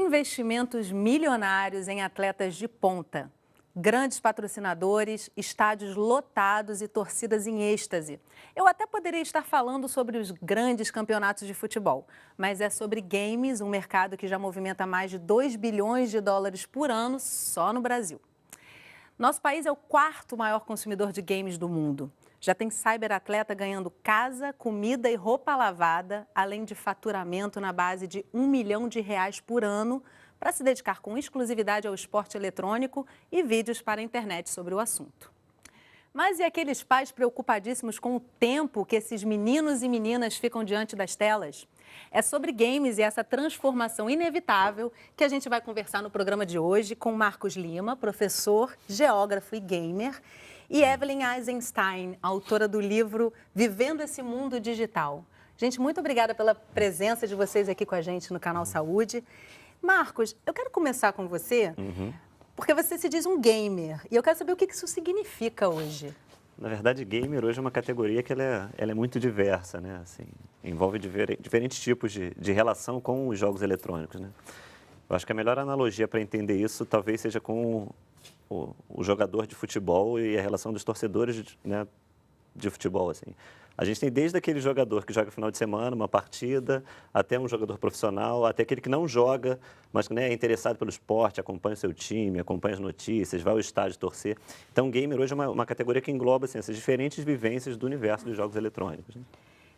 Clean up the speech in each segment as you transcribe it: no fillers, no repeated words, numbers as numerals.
Investimentos milionários em atletas de ponta. Grandes patrocinadores, estádios lotados e torcidas em êxtase. Eu até poderia estar falando sobre os grandes campeonatos de futebol, mas é sobre games, um mercado que já movimenta mais de 2 bilhões de dólares por ano só no Brasil. Nosso país é o quarto maior consumidor de games do mundo. Já tem cyberatleta ganhando casa, comida e roupa lavada, além de faturamento na base de R$ 1 milhão por ano, para se dedicar com exclusividade ao esporte eletrônico e vídeos para a internet sobre o assunto. Mas e aqueles pais preocupadíssimos com o tempo que esses meninos e meninas ficam diante das telas? É sobre games e essa transformação inevitável que a gente vai conversar no programa de hoje com Marcos Lima, professor, geógrafo e gamer, e Evelyn Eisenstein, autora do livro Vivendo esse Mundo Digital. Gente, muito obrigada pela presença de vocês aqui com a gente no Canal Saúde. Marcos, eu quero começar com você, porque você se diz um gamer, e eu quero saber o que isso significa hoje. Na verdade, gamer hoje é uma categoria que ela é muito diversa, né? Assim, envolve diferentes tipos de relação com os jogos eletrônicos, né? Eu acho que a melhor analogia para entender isso talvez seja com o jogador de futebol e a relação dos torcedores de futebol, assim. A gente tem desde aquele jogador que joga no final de semana, uma partida, até um jogador profissional, até aquele que não joga, mas que é interessado pelo esporte, acompanha o seu time, acompanha as notícias, vai ao estádio torcer. Então, gamer hoje é uma categoria que engloba assim, essas diferentes vivências do universo dos jogos eletrônicos, né?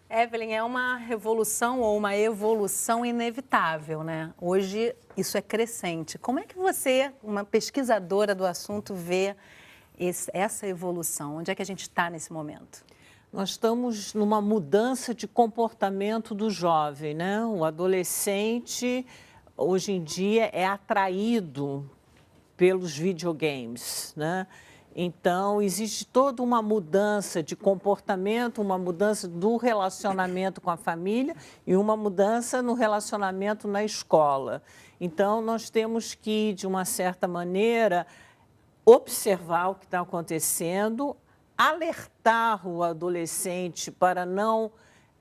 Evelyn, é uma revolução ou uma evolução inevitável, né? Hoje isso é crescente. Como é que você, uma pesquisadora do assunto, vê essa evolução? Onde é que a gente está nesse momento? Nós estamos numa mudança de comportamento do jovem, né? O adolescente, hoje em dia, é atraído pelos videogames, né? Então, existe toda uma mudança de comportamento, uma mudança do relacionamento com a família e uma mudança no relacionamento na escola. Então, nós temos que, de uma certa maneira, observar o que está acontecendo, alertar o adolescente para não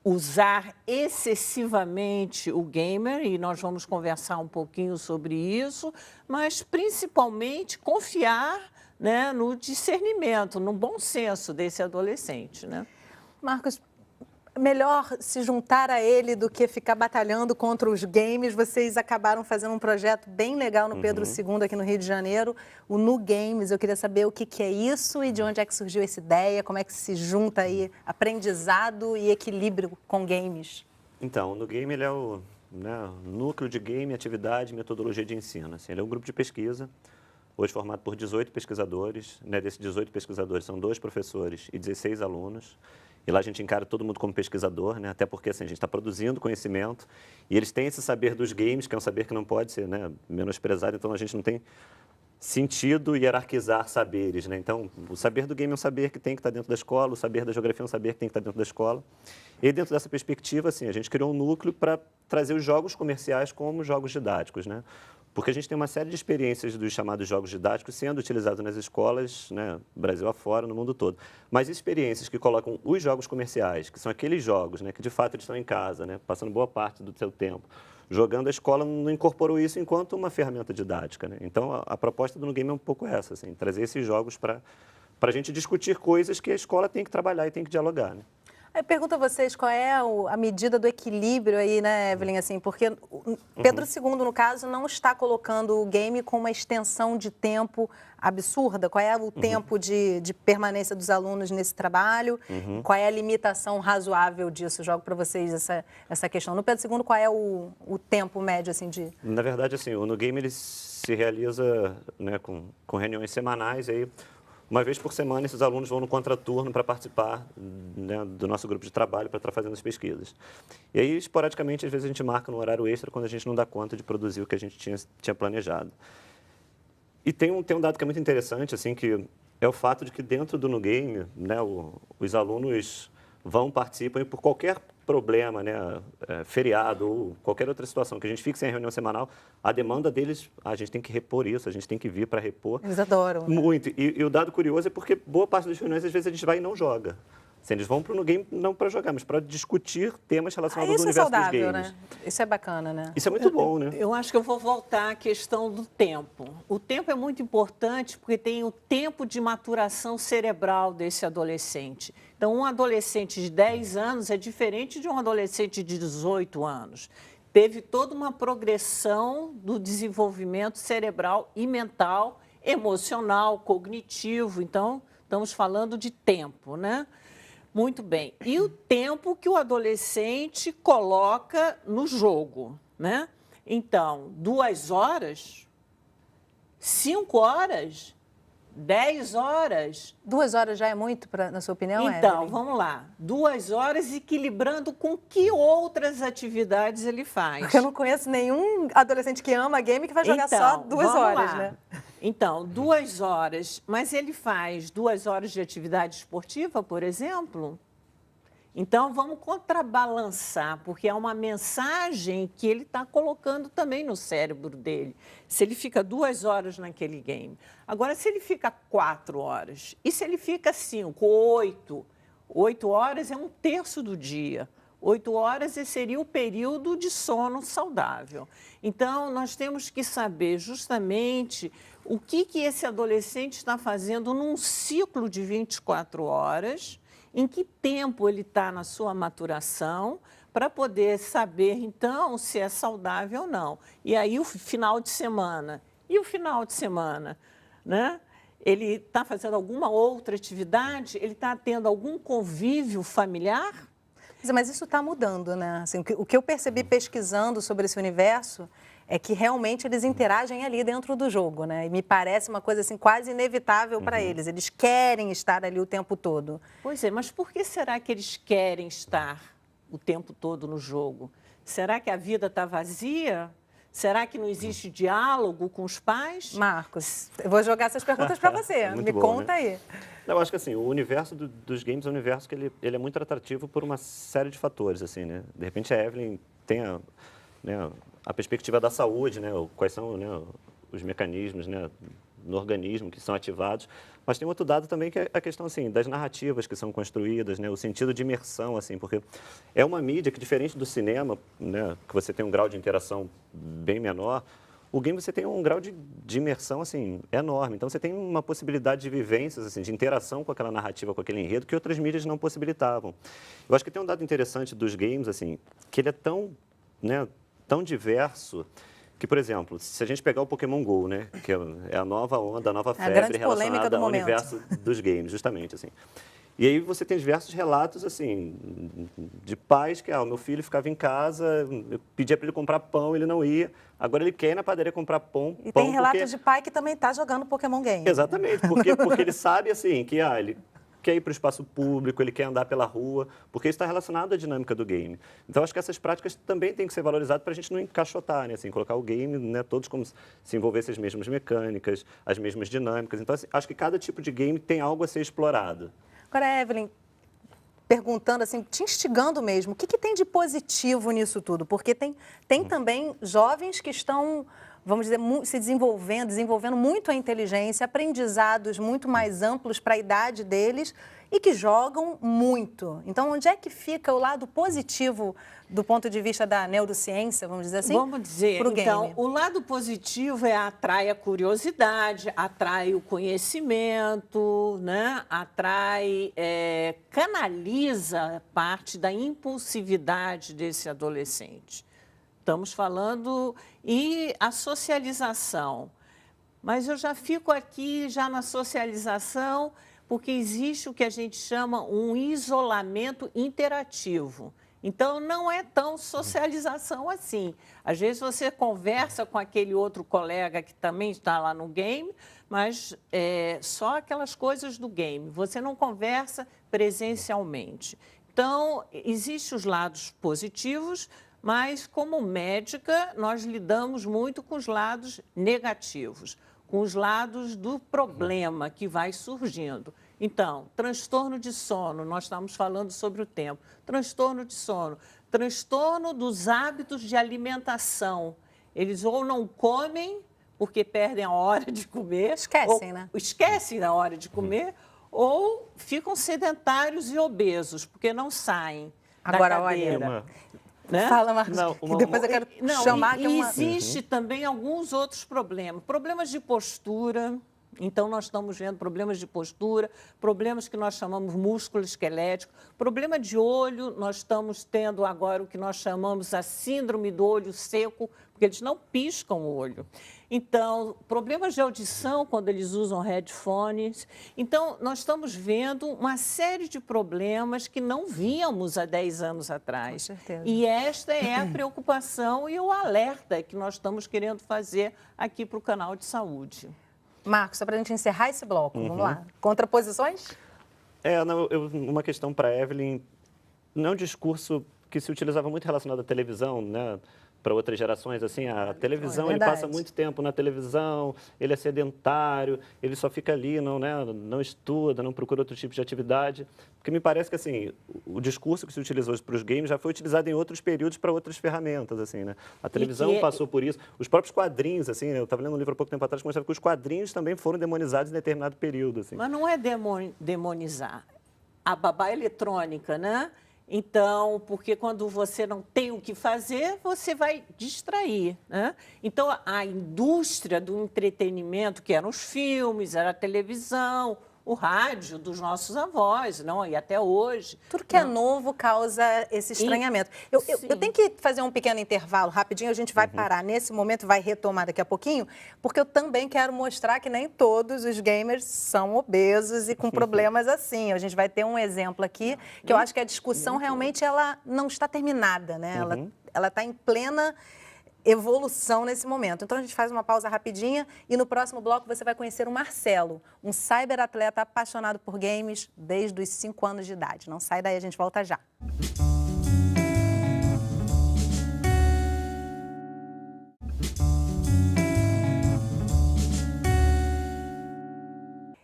usar excessivamente o gamer, e nós vamos conversar um pouquinho sobre isso, mas principalmente confiar, né, no discernimento, no bom senso desse adolescente, né? Marcos, melhor se juntar a ele do que ficar batalhando contra os games. Vocês acabaram fazendo um projeto bem legal no Pedro II, aqui no Rio de Janeiro, o Nu Games. Eu queria saber o que é isso e de onde é que surgiu essa ideia, como é que se junta aí aprendizado e equilíbrio com games. Então, o Nu Game ele é o núcleo de game, atividade e metodologia de ensino. Assim, ele é um grupo de pesquisa, hoje formado por 18 pesquisadores. Né? Desses 18 pesquisadores, são 2 professores e 16 alunos. E lá a gente encara todo mundo como pesquisador, né? Até porque assim, a gente está produzindo conhecimento e eles têm esse saber dos games, que é um saber que não pode ser, né, menosprezado, então a gente não tem sentido hierarquizar saberes, né? Então, o saber do game é um saber que tem que estar dentro da escola, o saber da geografia é um saber que tem que estar dentro da escola. E dentro dessa perspectiva, assim, a gente criou um núcleo para trazer os jogos comerciais como jogos didáticos, né? Porque a gente tem uma série de experiências dos chamados jogos didáticos sendo utilizados nas escolas, né, Brasil afora, no mundo todo. Mas experiências que colocam os jogos comerciais, que são aqueles jogos, né, que de fato eles estão em casa, né, passando boa parte do seu tempo, jogando, a escola não incorporou isso enquanto uma ferramenta didática, né? Então, a proposta do Nu Game é um pouco essa, assim, trazer esses jogos para a gente discutir coisas que a escola tem que trabalhar e tem que dialogar, né? Eu pergunto a vocês qual é a medida do equilíbrio aí, né, Evelyn, assim, porque Pedro II, no caso, não está colocando o game com uma extensão de tempo absurda. Qual é o tempo de permanência dos alunos nesse trabalho? Qual é a limitação razoável disso? Jogo para vocês essa questão. No Pedro II, qual é o tempo médio, assim, de... Na verdade, assim, o Nu Game ele se realiza, né, com reuniões semanais, aí uma vez por semana, esses alunos vão no contraturno para participar, né, do nosso grupo de trabalho, para estar fazendo as pesquisas. E aí, esporadicamente, às vezes a gente marca no horário extra quando a gente não dá conta de produzir o que a gente tinha planejado. E tem um dado que é muito interessante, assim, que é o fato de que dentro do Nu Game, né, os alunos participam e por qualquer problema, né, feriado ou qualquer outra situação que a gente fixe em reunião semanal, a demanda deles, a gente tem que repor isso, a gente tem que vir para repor. Eles adoram, né? Muito. E o dado curioso é porque boa parte das reuniões, às vezes, a gente vai e não joga. Assim, eles vão para o game não para jogar, mas para discutir temas relacionados ao Isso é universo dos saudável, games. né? Isso é bacana, né? Isso é muito bom, né? Eu acho que eu vou voltar à questão do tempo. O tempo é muito importante porque tem o tempo de maturação cerebral desse adolescente. Então, um adolescente de 10 anos é diferente de um adolescente de 18 anos. Teve toda uma progressão do desenvolvimento cerebral e mental, emocional, cognitivo. Então, estamos falando de tempo, né? Muito bem. E o tempo que o adolescente coloca no jogo, né? Então, 2 horas, 5 horas, 10 horas. 2 horas já é muito, na sua opinião, Então, Evelyn? vamos lá. 2 horas equilibrando com que outras atividades ele faz. Porque eu não conheço nenhum adolescente que ama game que vai jogar Então, só 2 vamos horas, lá. né? Então, 2 horas. Mas ele faz 2 horas de atividade esportiva, por exemplo? Então, vamos contrabalançar, porque é uma mensagem que ele está colocando também no cérebro dele. Se ele fica 2 horas naquele game. Agora, se ele fica 4 horas, e se ele fica 5, 8? 8 horas é 1/3 do dia. 8 horas seria o período de sono saudável. Então, nós temos que saber justamente o que esse adolescente está fazendo num ciclo de 24 horas, em que tempo ele está na sua maturação, para poder saber, então, se é saudável ou não. E aí, o final de semana. E o final de semana, né? Ele está fazendo alguma outra atividade? Ele está tendo algum convívio familiar? Mas isso está mudando, né? Assim, o que eu percebi pesquisando sobre esse universo é que realmente eles interagem ali dentro do jogo, né? E me parece uma coisa assim quase inevitável para eles. Eles querem estar ali o tempo todo. Pois é, mas por que será que eles querem estar o tempo todo no jogo? Será que a vida está vazia? Será que não existe diálogo com os pais? Marcos, eu vou jogar essas perguntas para você. Muito Me bom, conta né? aí. Eu acho que assim, o universo dos games é um universo que ele é muito atrativo por uma série de fatores, assim, né? De repente a Evelyn tem a perspectiva da saúde, né? Quais são, né, os mecanismos, né, no organismo que são ativados. Mas tem outro dado também que é a questão assim, das narrativas que são construídas, né, o sentido de imersão, assim, porque é uma mídia que, diferente do cinema, né, que você tem um grau de interação bem menor, o game você tem um grau de imersão assim, enorme. Então você tem uma possibilidade de vivências, assim, de interação com aquela narrativa, com aquele enredo, que outras mídias não possibilitavam. Eu acho que tem um dado interessante dos games, assim, que ele é tão, né, tão diverso que, por exemplo, se a gente pegar o Pokémon GO, né, que é a nova onda, a nova febre relacionada ao universo dos games, justamente, assim. E aí você tem diversos relatos, assim, de pais que, o meu filho ficava em casa, eu pedia para ele comprar pão, ele não ia, agora ele quer ir na padaria comprar pão. E tem relatos de pai que também está jogando Pokémon Game. Exatamente, porque ele sabe, assim, que ele quer ir para o espaço público, ele quer andar pela rua, porque isso está relacionado à dinâmica do game. Então, acho que essas práticas também têm que ser valorizadas para a gente não encaixotar, né? Assim, colocar o game, né, todos como se envolvessem as mesmas mecânicas, as mesmas dinâmicas. Então, assim, acho que cada tipo de game tem algo a ser explorado. Agora, Evelyn, perguntando assim, te instigando mesmo, o que tem de positivo nisso tudo? Porque tem também jovens que estão, vamos dizer, se desenvolvendo muito a inteligência, aprendizados muito mais amplos para a idade deles e que jogam muito. Então, onde é que fica o lado positivo do ponto de vista da neurociência, vamos dizer assim? Vamos dizer, pro então, game? o lado positivo atrai a curiosidade, atrai o conhecimento, né? Canaliza parte da impulsividade desse adolescente. Estamos falando, e a socialização. Mas eu já fico aqui, já na socialização, porque existe o que a gente chama um isolamento interativo. Então, não é tão socialização assim. Às vezes você conversa com aquele outro colega que também está lá no game, mas só aquelas coisas do game. Você não conversa presencialmente. Então, existem os lados positivos, mas, como médica, nós lidamos muito com os lados negativos, com os lados do problema que vai surgindo. Então, transtorno de sono, nós estamos falando sobre o tempo. Transtorno de sono, transtorno dos hábitos de alimentação. Eles ou não comem porque perdem a hora de comer. Esquecem, né? Esquecem a hora de comer, ou ficam sedentários e obesos, porque não saem Agora, da olha, cadeira. Né? Fala, Marcos, que depois eu quero chamar que é uma... Existe também alguns outros problemas. Problemas de postura. Então, nós estamos vendo problemas de postura, problemas que nós chamamos músculo esquelético, problema de olho, nós estamos tendo agora o que nós chamamos a síndrome do olho seco, porque eles não piscam o olho. Então, problemas de audição quando eles usam headphones. Então, nós estamos vendo uma série de problemas que não víamos há 10 anos atrás. Com certeza. E esta é a preocupação e o alerta que nós estamos querendo fazer aqui para o canal de saúde. Marcos, só para a gente encerrar esse bloco, vamos lá. Contraposições? Uma questão para a Evelyn, não é um discurso que se utilizava muito relacionado à televisão, né? Para outras gerações, assim, a televisão, ele passa muito tempo na televisão, ele é sedentário, ele só fica ali, não estuda, não procura outro tipo de atividade. Porque me parece que, assim, o discurso que se utilizou para os games já foi utilizado em outros períodos para outras ferramentas, assim, né? A televisão passou por isso. Os próprios quadrinhos, assim, né? Eu estava lendo um livro há pouco tempo atrás que mostrava que os quadrinhos também foram demonizados em determinado período, assim. Mas não é demonizar. A babá eletrônica, né? Então, porque quando você não tem o que fazer, você vai distrair, né? Então, a indústria do entretenimento, que eram os filmes, era a televisão, o rádio dos nossos avós, não? E até hoje. Tudo que é novo causa esse estranhamento. Eu tenho que fazer um pequeno intervalo, rapidinho, a gente vai parar nesse momento, vai retomar daqui a pouquinho, porque eu também quero mostrar que nem todos os gamers são obesos e com problemas assim. A gente vai ter um exemplo aqui, que eu acho que a discussão realmente ela não está terminada, né? Ela está em plena evolução nesse momento. Então, a gente faz uma pausa rapidinha e no próximo bloco você vai conhecer o Marcelo, um cyberatleta apaixonado por games desde os 5 anos de idade. Não sai daí, a gente volta já.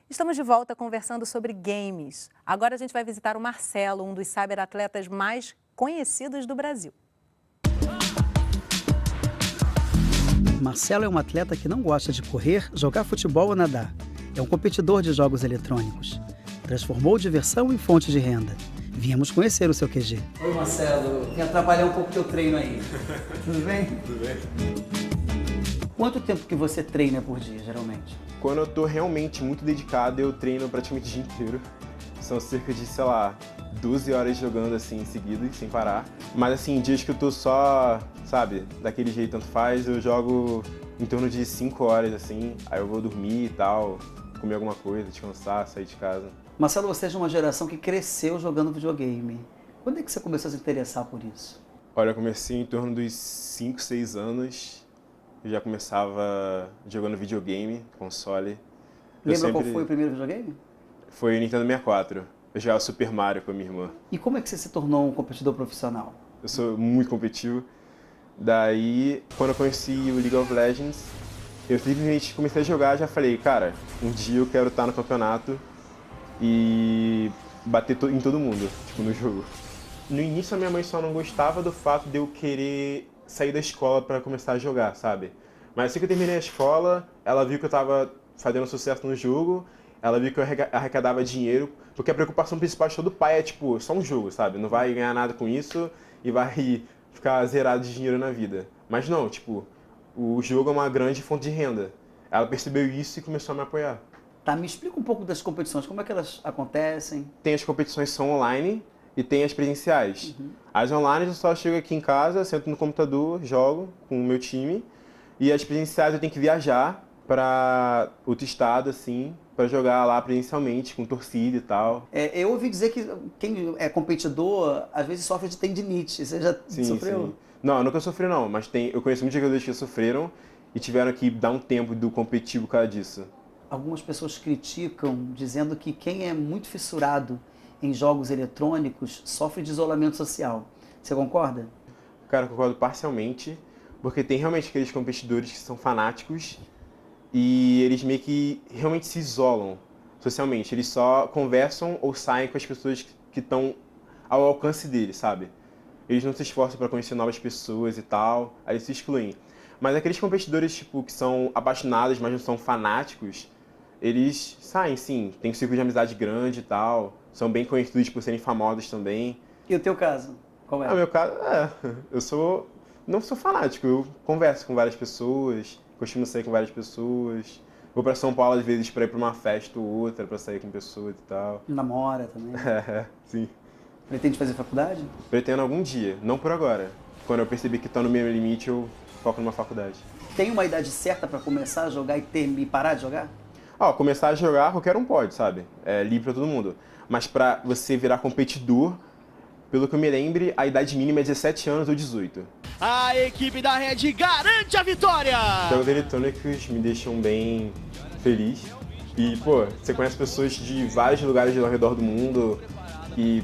Estamos de volta conversando sobre games. Agora a gente vai visitar o Marcelo, um dos cyberatletas mais conhecidos do Brasil. Marcelo é um atleta que não gosta de correr, jogar futebol ou nadar. É um competidor de jogos eletrônicos. Transformou diversão em fonte de renda. Viemos conhecer o seu QG. Oi, Marcelo. Vim atrapalhar um pouco o teu treino aí. Tudo bem? Tudo bem. Quanto tempo que você treina por dia, geralmente? Quando eu tô realmente muito dedicado, eu treino praticamente o dia inteiro. São cerca de, 12 horas jogando assim, seguidas, sem parar. Mas assim, dias que eu tô só, daquele jeito, tanto faz, eu jogo em torno de 5 horas, assim. Aí eu vou dormir e tal, comer alguma coisa, descansar, sair de casa. Marcelo, você é de uma geração que cresceu jogando videogame. Quando é que você começou a se interessar por isso? Olha, eu comecei em torno dos 5, 6 anos. Eu já começava jogando videogame, console. Lembra qual foi o primeiro videogame? Foi o Nintendo 64. Eu jogava Super Mario com a minha irmã. E como é que você se tornou um competidor profissional? Eu sou muito competitivo. Daí, quando eu conheci o League of Legends, eu simplesmente comecei a jogar e já falei, cara, um dia eu quero estar no campeonato e bater em todo mundo, no jogo. No início a minha mãe só não gostava do fato de eu querer sair da escola para começar a jogar, sabe? Mas assim que eu terminei a escola, ela viu que eu estava fazendo sucesso no jogo, ela viu que eu arrecadava dinheiro, porque a preocupação principal de todo pai é, só um jogo, sabe? Não vai ganhar nada com isso e vai ficar zerado de dinheiro na vida. Mas não, o jogo é uma grande fonte de renda. Ela percebeu isso e começou a me apoiar. Tá, me explica um pouco das competições, como é que elas acontecem? Tem as competições que são online e tem as presenciais. As online eu só chego aqui em casa, sento no computador, jogo com o meu time. E as presenciais eu tenho que viajar para outro estado, assim, para jogar lá presencialmente, com torcida e tal. Eu ouvi dizer que quem é competidor, às vezes sofre de tendinite. Você já sofreu? Sim. Não, eu nunca sofri não, mas eu conheço muitos jogadores que sofreram e tiveram que dar um tempo do competitivo por causa disso. Algumas pessoas criticam, dizendo que quem é muito fissurado em jogos eletrônicos sofre de isolamento social. Você concorda? Cara, eu concordo parcialmente, porque tem realmente aqueles competidores que são fanáticos e eles meio que realmente se isolam socialmente. Eles só conversam ou saem com as pessoas que estão ao alcance deles, sabe? Eles não se esforçam para conhecer novas pessoas e tal, aí eles se excluem. Mas aqueles competidores que são apaixonados, mas não são fanáticos, eles saem, sim. Tem um ciclo de amizade grande e tal. São bem conhecidos por serem famosos também. E o teu caso? Qual é? No meu caso, não sou fanático. Eu converso com várias pessoas, costumo sair com várias pessoas. Vou pra São Paulo, às vezes, pra ir pra uma festa ou outra, pra sair com pessoas e tal. Namora também? Sim. Pretende fazer faculdade? Pretendo algum dia, não por agora. Quando eu perceber que tô no meu limite, eu foco numa faculdade. Tem uma idade certa pra começar a jogar e parar de jogar? Começar a jogar, qualquer um pode, sabe? É livre pra todo mundo. Mas pra você virar competidor, pelo que eu me lembre, a idade mínima é 17 anos ou 18. A equipe da Red garante a vitória! Jogos eletrônicos me deixam bem feliz. E, pô, você conhece pessoas de vários lugares ao redor do mundo que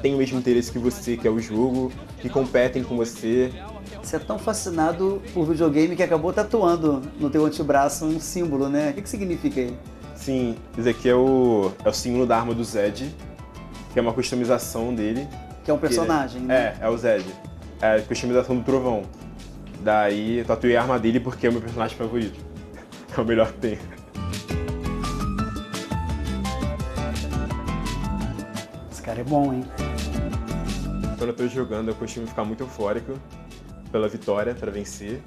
têm o mesmo interesse que você, que é o jogo, que competem com você. Você é tão fascinado por videogame que acabou tatuando no teu antebraço um símbolo, né? O que significa aí? Sim, esse aqui é o símbolo da arma do Zed, que é uma customização dele. Que é um personagem, né? É o Zed. É a customização do Trovão. Daí eu tatuei a arma dele porque é o meu personagem favorito. É o melhor que tem. Esse cara é bom, hein? Quando eu tô jogando, eu costumo ficar muito eufórico pela vitória, para vencer.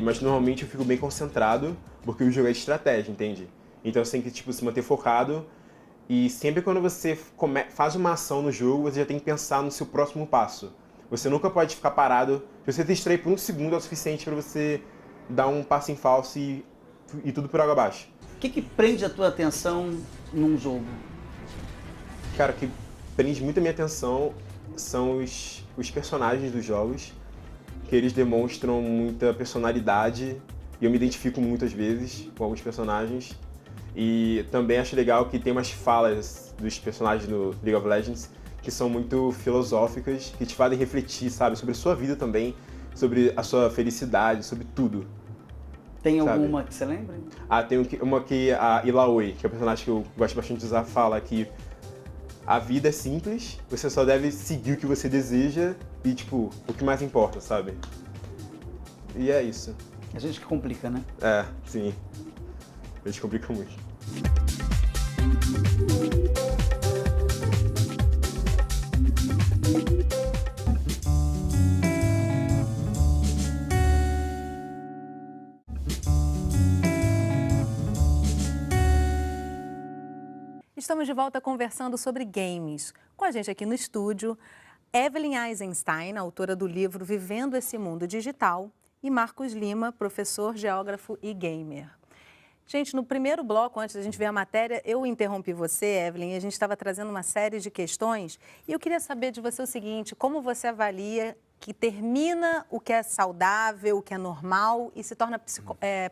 Mas normalmente eu fico bem concentrado, porque o jogo é de estratégia, entende? Então você tem que se manter focado. E sempre quando você faz uma ação no jogo, você já tem que pensar no seu próximo passo. Você nunca pode ficar parado. Se você se distrair por um segundo, é o suficiente para você dar um passo em falso e tudo por água abaixo. O que prende a tua atenção num jogo? Cara, o que prende muito a minha atenção são os personagens dos jogos, que eles demonstram muita personalidade, e eu me identifico muitas vezes com alguns personagens. E também acho legal que tem umas falas dos personagens do League of Legends que são muito filosóficas, que te fazem refletir, sabe, sobre a sua vida também, sobre a sua felicidade, sobre tudo. Tem sabe? alguma que você lembra? Tem uma que a Illaoi, que é o personagem que eu gosto bastante de usar, fala que a vida é simples, você só deve seguir o que você deseja e, o que mais importa, sabe? E é isso. A gente que complica, né? Sim. A gente complica muito. Estamos de volta conversando sobre games. Com a gente aqui no estúdio, Evelyn Eisenstein, autora do livro Vivendo esse Mundo Digital, e Marcos Lima, professor, geógrafo e gamer. Gente, no primeiro bloco, antes da gente ver a matéria, eu interrompi você, Evelyn, e a gente estava trazendo uma série de questões. E eu queria saber de você o seguinte, como você avalia que termina o que é saudável, o que é normal e se torna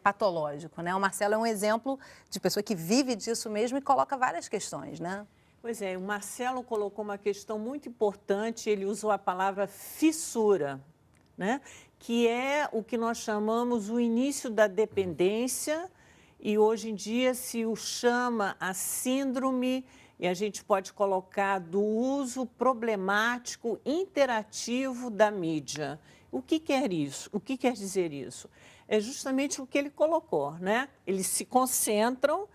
patológico, né? O Marcelo é um exemplo de pessoa que vive disso mesmo e coloca várias questões, né? Pois é, o Marcelo colocou uma questão muito importante, ele usou a palavra fissura, né? Que é o que nós chamamos o início da dependência e hoje em dia se o chama a síndrome, e a gente pode colocar do uso problemático interativo da mídia. O que quer isso? O que quer dizer isso? É justamente o que ele colocou, né? Eles se concentram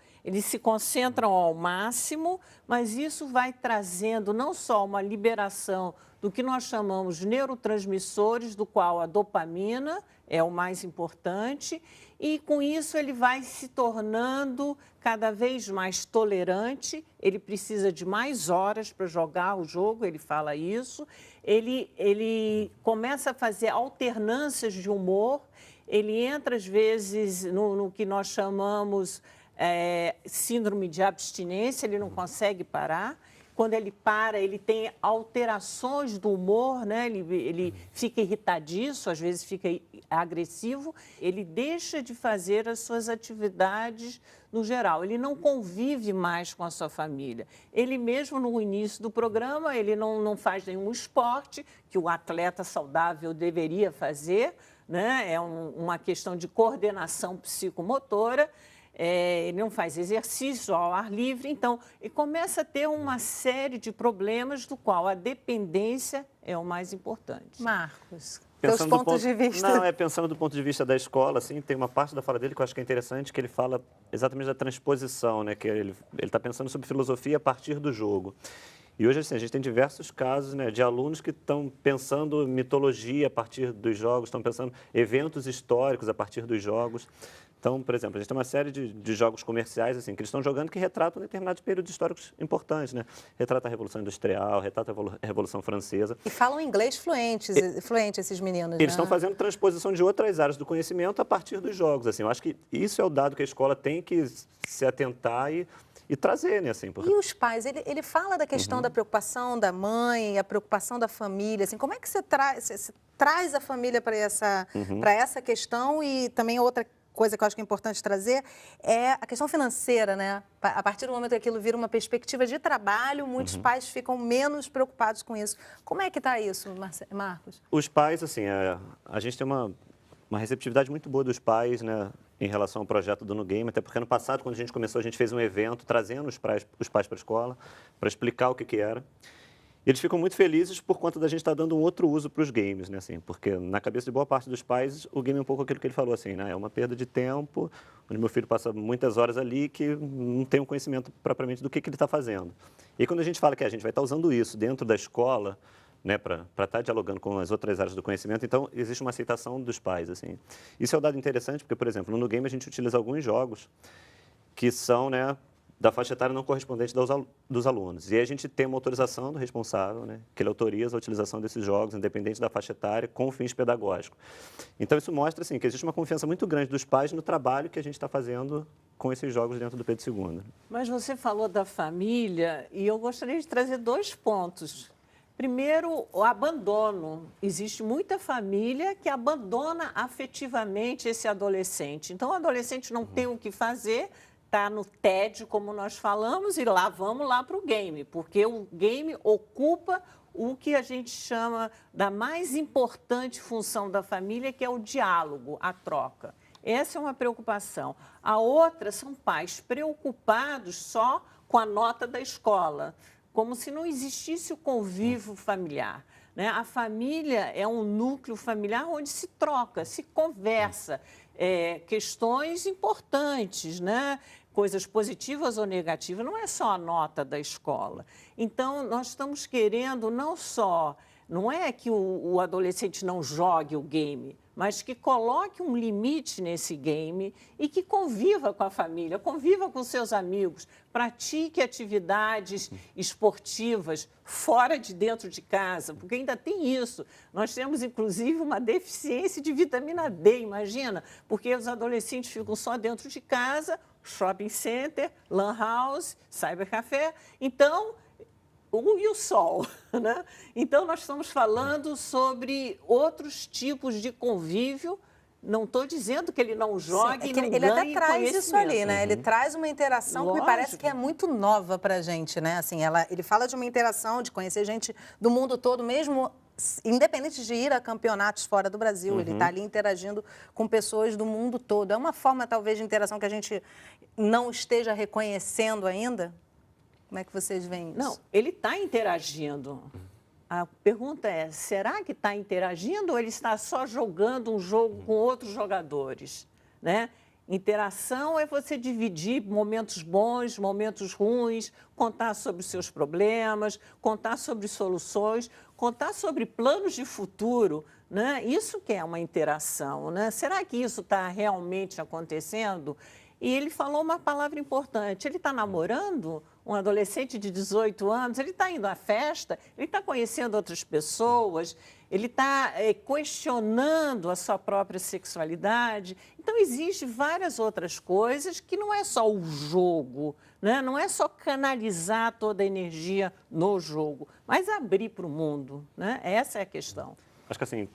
ao máximo, mas isso vai trazendo não só uma liberação do que nós chamamos de neurotransmissores, do qual a dopamina é o mais importante, e com isso ele vai se tornando cada vez mais tolerante, ele precisa de mais horas para jogar o jogo, ele fala isso, ele começa a fazer alternâncias de humor, ele entra às vezes no que nós chamamos síndrome de abstinência, ele não consegue parar. Quando ele para, ele tem alterações do humor, né? Ele fica irritadiço, às vezes fica agressivo. Ele deixa de fazer as suas atividades no geral. Ele não convive mais com a sua família. Ele mesmo, no início do programa, ele não faz nenhum esporte que o atleta saudável deveria fazer, né? É uma questão de coordenação psicomotora. Ele não faz exercício ao ar livre, então ele começa a ter uma série de problemas do qual a dependência é o mais importante. Marcos. Seus do pontos de vista. Não, pensando do ponto de vista da escola, assim, tem uma parte da fala dele que eu acho que é interessante, que ele fala exatamente da transposição, né? Que ele está pensando sobre filosofia a partir do jogo. E hoje, assim, a gente tem diversos casos, né, de alunos que estão pensando mitologia a partir dos jogos, estão pensando eventos históricos a partir dos jogos. Então, por exemplo, a gente tem uma série de jogos comerciais assim, que eles estão jogando que retratam determinados períodos históricos importantes, né? Retrata a Revolução Industrial, retrata a Revolução Francesa. E falam inglês fluente esses meninos, Eles estão né? fazendo transposição de outras áreas do conhecimento a partir dos jogos. Assim. Eu acho que isso é o dado que a escola tem que se atentar e trazer, né? Assim, porque... E os pais? Ele fala da questão da preocupação da mãe, a preocupação da família. Assim, como é que você traz a família para essa questão? E também outra coisa que eu acho que é importante trazer é a questão financeira, né? A partir do momento que aquilo vira uma perspectiva de trabalho, muitos pais ficam menos preocupados com isso. Como é que está isso, Marcos? Os pais, assim, a gente tem uma receptividade muito boa dos pais, né, em relação ao projeto do No Game, até porque ano passado, quando a gente começou, a gente fez um evento trazendo os pais para a escola, para explicar o que era. E eles ficam muito felizes por conta da gente estar dando um outro uso para os games, né, assim, porque na cabeça de boa parte dos pais, o game é um pouco aquilo que ele falou, assim, né, é uma perda de tempo, onde meu filho passa muitas horas ali que não tem um conhecimento propriamente do que ele está fazendo. E quando a gente fala que a gente vai estar usando isso dentro da escola, né, para estar dialogando com as outras áreas do conhecimento, então existe uma aceitação dos pais, assim. Isso é um dado interessante, porque, por exemplo, no game a gente utiliza alguns jogos que são, né, da faixa etária não correspondente dos alunos. E aí a gente tem uma autorização do responsável, né, que ele autoriza a utilização desses jogos, independente da faixa etária, com fins pedagógicos. Então, isso mostra assim, que existe uma confiança muito grande dos pais no trabalho que a gente está fazendo com esses jogos dentro do Pedro II. Mas você falou da família e eu gostaria de trazer 2 pontos. Primeiro, o abandono. Existe muita família que abandona afetivamente esse adolescente. Então, o adolescente não tem o que fazer, está no tédio, como nós falamos, e vamos lá para o game, porque o game ocupa o que a gente chama da mais importante função da família, que é o diálogo, a troca. Essa é uma preocupação. A outra são pais preocupados só com a nota da escola, como se não existisse o convívio familiar. Né? A família é um núcleo familiar onde se troca, se conversa, questões importantes, né? Coisas positivas ou negativas, não é só a nota da escola. Então, nós estamos querendo não é que o adolescente não jogue o game, mas que coloque um limite nesse game e que conviva com a família, conviva com seus amigos, pratique atividades esportivas fora de dentro de casa, porque ainda tem isso. Nós temos, inclusive, uma deficiência de vitamina D, imagina, porque os adolescentes ficam só dentro de casa, shopping center, lan house, cybercafé. Então, e o sol, né? Então, nós estamos falando sobre outros tipos de convívio. Não estou dizendo que ele não jogue e não ganhe ele até traz isso ali, né? Ele traz uma interação que me parece que é muito nova para a gente, né? Assim, ele fala de uma interação, de conhecer gente do mundo todo, mesmo independente de ir a campeonatos fora do Brasil. Ele está ali interagindo com pessoas do mundo todo. É uma forma, talvez, de interação que a gente não esteja reconhecendo ainda? Como é que vocês veem isso? Não, ele está interagindo. A pergunta é, será que está interagindo ou ele está só jogando um jogo com outros jogadores? Né? Interação é você dividir momentos bons, momentos ruins, contar sobre os seus problemas, contar sobre soluções, contar sobre planos de futuro. Né? Isso que é uma interação. Né? Será que isso está realmente acontecendo? E ele falou uma palavra importante. Ele está namorando um adolescente de 18 anos, ele está indo à festa, ele está conhecendo outras pessoas, ele está questionando a sua própria sexualidade. Então, existem várias outras coisas que não é só o jogo, né? Não é só canalizar toda a energia no jogo, mas abrir para o mundo. Né? Essa é a questão. Acho que assim,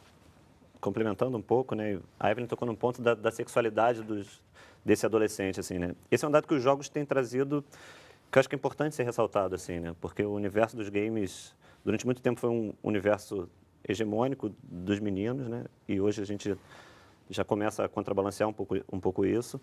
complementando um pouco, né, a Evelyn tocou num ponto da sexualidade desse adolescente, assim, né? Esse é um dado que os jogos têm trazido, que eu acho que é importante ser ressaltado, assim, né? Porque o universo dos games, durante muito tempo, foi um universo hegemônico dos meninos, né? E hoje a gente já começa a contrabalancear um pouco isso.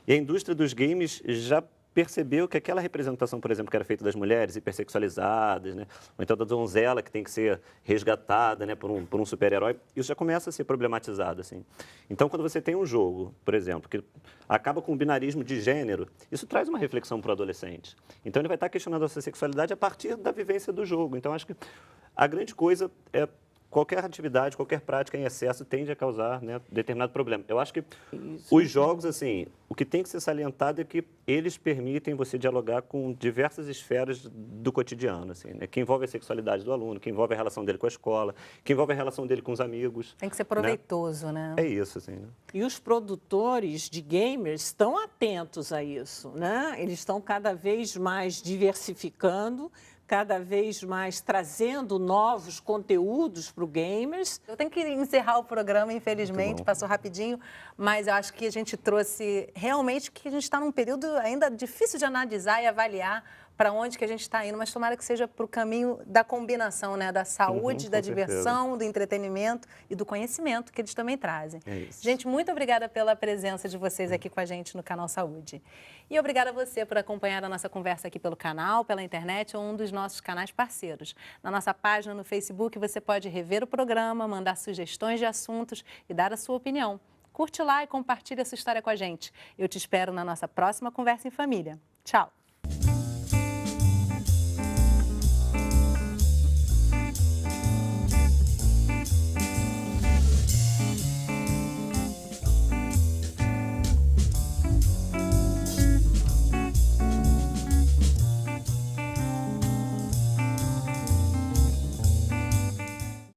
E a indústria dos games já percebeu que aquela representação, por exemplo, que era feita das mulheres hipersexualizadas, né? Ou então da donzela que tem que ser resgatada, né, por um super-herói, isso já começa a ser problematizado, assim. Então, quando você tem um jogo, por exemplo, que acaba com o binarismo de gênero, isso traz uma reflexão para o adolescente. Então, ele vai estar questionando a sua sexualidade a partir da vivência do jogo. Então, acho que a grande coisa é qualquer atividade, qualquer prática em excesso tende a causar, né, determinado problema. Eu acho que os jogos, assim, o que tem que ser salientado é que eles permitem você dialogar com diversas esferas do cotidiano, assim, né, que envolve a sexualidade do aluno, que envolve a relação dele com a escola, que envolve a relação dele com os amigos. Tem que ser proveitoso, né? É isso, assim, né? E os produtores de gamers estão atentos a isso, né? Eles estão cada vez mais diversificando, cada vez mais trazendo novos conteúdos para o gamers. Eu tenho que encerrar o programa, infelizmente, passou rapidinho, mas eu acho que a gente trouxe realmente que a gente está num período ainda difícil de analisar e avaliar para onde que a gente está indo, mas tomara que seja para o caminho da combinação, né? Da saúde, da diversão, do entretenimento e do conhecimento que eles também trazem. É isso. Gente, muito obrigada pela presença de vocês aqui com a gente no Canal Saúde. E obrigada a você por acompanhar a nossa conversa aqui pelo canal, pela internet ou um dos nossos canais parceiros. Na nossa página no Facebook você pode rever o programa, mandar sugestões de assuntos e dar a sua opinião. Curte lá e compartilhe essa história com a gente. Eu te espero na nossa próxima Conversa em Família. Tchau!